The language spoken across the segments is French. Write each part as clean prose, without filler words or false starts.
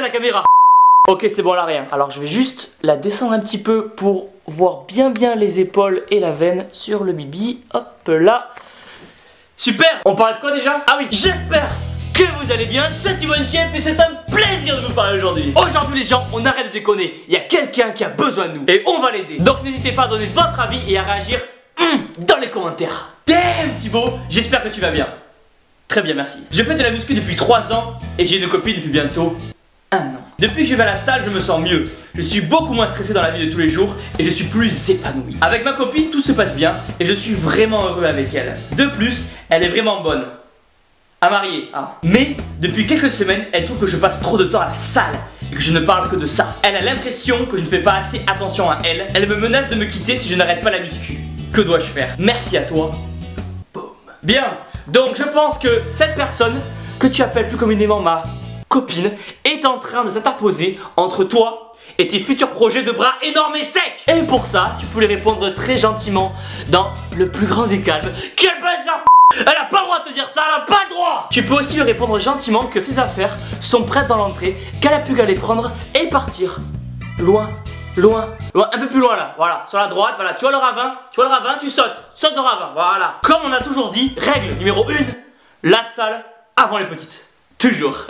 tiens la caméra. Ok, c'est bon, là rien. Alors je vais juste la descendre un petit peu pour voir bien les épaules et la veine sur le bibi. Hop là. Super. On parlait de quoi déjà? Ah oui, j'espère que vous allez bien, c'est Timon Kemp et c'est un plaisir de vous parler aujourd'hui. Aujourd'hui les gens, on arrête de déconner. Il y a quelqu'un qui a besoin de nous et on va l'aider. Donc n'hésitez pas à donner votre avis et à réagir dans les commentaires. Damn Thibaut, j'espère que tu vas bien. Très bien, merci. Je fais de la muscu depuis 3 ans et j'ai une copine depuis bientôt 1 an. Depuis que je vais à la salle, je me sens mieux. Je suis beaucoup moins stressé dans la vie de tous les jours et je suis plus épanoui. Avec ma copine, tout se passe bien et je suis vraiment heureux avec elle. De plus, elle est vraiment bonne. À marier, hein. Mais depuis quelques semaines, elle trouve que je passe trop de temps à la salle et que je ne parle que de ça. Elle a l'impression que je ne fais pas assez attention à elle. Elle me menace de me quitter si je n'arrête pas la muscu. Que dois-je faire? Merci à toi. Boum. Bien, donc je pense que cette personne, que tu appelles plus communément ma copine, est en train de s'interposer entre toi et tes futurs projets de bras énormes et secs. Et pour ça, tu peux lui répondre très gentiment dans le plus grand des calmes. Quelle bazar! Elle a pas le droit de te dire ça, elle a pas le droit! Tu peux aussi lui répondre gentiment que ses affaires sont prêtes dans l'entrée, qu'elle a plus qu'à les prendre et partir. Loin, un peu plus loin là, voilà, sur la droite, voilà, tu vois le ravin, tu sautes le ravin, voilà. Comme on a toujours dit, règle numéro 1, la salle avant les petites. Toujours.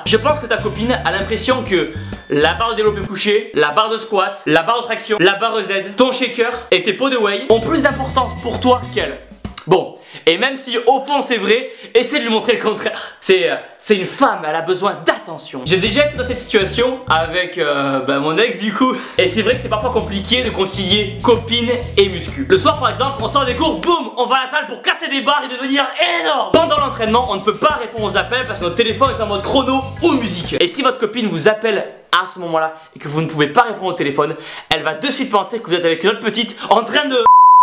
Je pense que ta copine a l'impression que la barre de développé couché, la barre de squat, la barre de traction, la barre Z, ton shaker et tes pots de whey ont plus d'importance pour toi qu'elle. Bon, et même si au fond c'est vrai, essaie de lui montrer le contraire. C'est une femme, elle a besoin d'attention. J'ai déjà été dans cette situation avec mon ex du coup. Et c'est vrai que c'est parfois compliqué de concilier copine et muscu. Le soir par exemple, on sort des cours, boum, on va à la salle pour casser des barres et devenir énorme. Pendant l'entraînement, on ne peut pas répondre aux appels parce que notre téléphone est en mode chrono ou musique. Et si votre copine vous appelle à ce moment-là et que vous ne pouvez pas répondre au téléphone, elle va de suite penser que vous êtes avec une autre petite en train de...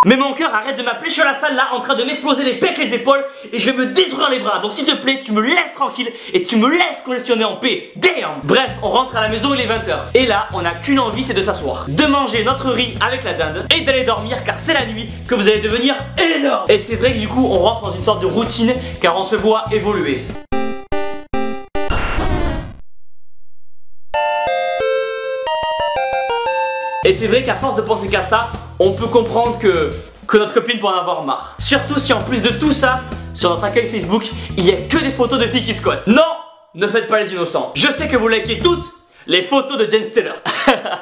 Mais mon cœur arrête de m'appeler, je suis à la salle là en train de m'exploser les pecs, les épaules et je vais me détruire les bras. Donc s'il te plaît, tu me laisses tranquille et tu me laisses congestionner en paix. Damn. Bref, on rentre à la maison, il est 20 h. Et là, on n'a qu'une envie, c'est de s'asseoir, de manger notre riz avec la dinde et d'aller dormir car c'est la nuit que vous allez devenir énorme. Et c'est vrai que du coup, on rentre dans une sorte de routine car on se voit évoluer. Et c'est vrai qu'à force de penser qu'à ça, on peut comprendre que notre copine peut en avoir marre. Surtout si en plus de tout ça, sur notre accueil Facebook, il n'y a que des photos de filles qui squattent. Non, ne faites pas les innocents. Je sais que vous likez toutes les photos de Jen Steller.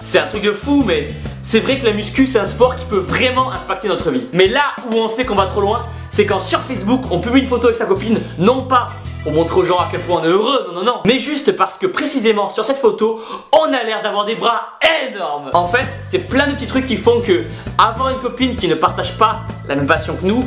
C'est un truc de fou, mais c'est vrai que la muscu, c'est un sport qui peut vraiment impacter notre vie. Mais là où on sait qu'on va trop loin, c'est quand sur Facebook, on publie une photo avec sa copine, non pas pour montrer aux gens à quel point on est heureux, non, mais juste parce que précisément sur cette photo, on a l'air d'avoir des bras énormes. En fait, c'est plein de petits trucs qui font que avoir une copine qui ne partage pas la même passion que nous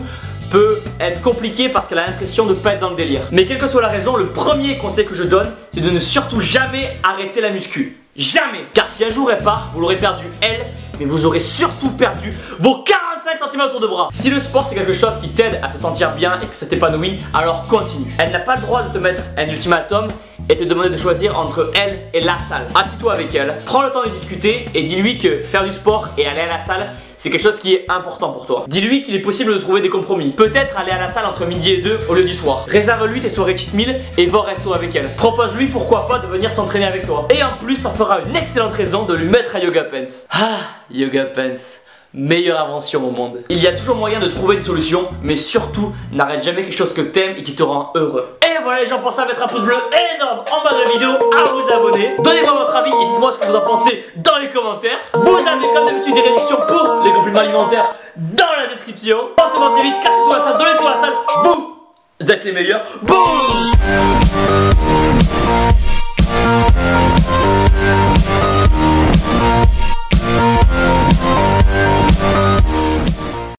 peut être compliqué parce qu'elle a l'impression de pas être dans le délire. Mais quelle que soit la raison, le premier conseil que je donne, c'est de ne surtout jamais arrêter la muscu. Jamais. Car si un jour elle part, vous l'aurez perdu elle, mais vous aurez surtout perdu vos 45 cm autour de bras. Si le sport c'est quelque chose qui t'aide à te sentir bien et que ça t'épanouit, alors continue. Elle n'a pas le droit de te mettre un ultimatum et te demander de choisir entre elle et la salle. Assis-toi avec elle, prends le temps de discuter et dis-lui que faire du sport et aller à la salle, c'est quelque chose qui est important pour toi. Dis-lui qu'il est possible de trouver des compromis. Peut-être aller à la salle entre midi et 2 au lieu du soir. Réserve-lui tes soirées cheat meal et va au resto avec elle. Propose-lui pourquoi pas de venir s'entraîner avec toi. Et en plus, ça fera une excellente raison de lui mettre à Yoga Pants. Ah, Yoga Pants. Meilleure invention au monde. Il y a toujours moyen de trouver des solutions, mais surtout, n'arrête jamais quelque chose que t'aimes et qui te rend heureux. Et voilà les gens, pensez à mettre un pouce bleu énorme en bas de la vidéo, à vous abonner. Donnez-moi votre avis et dites-moi ce que vous en pensez dans les commentaires. Vous avez comme d'habitude des réductions pour les compléments alimentaires dans la description. Pensez-moi très vite, cassez-toi la salle, donnez-toi la salle, vous êtes les meilleurs. Boum.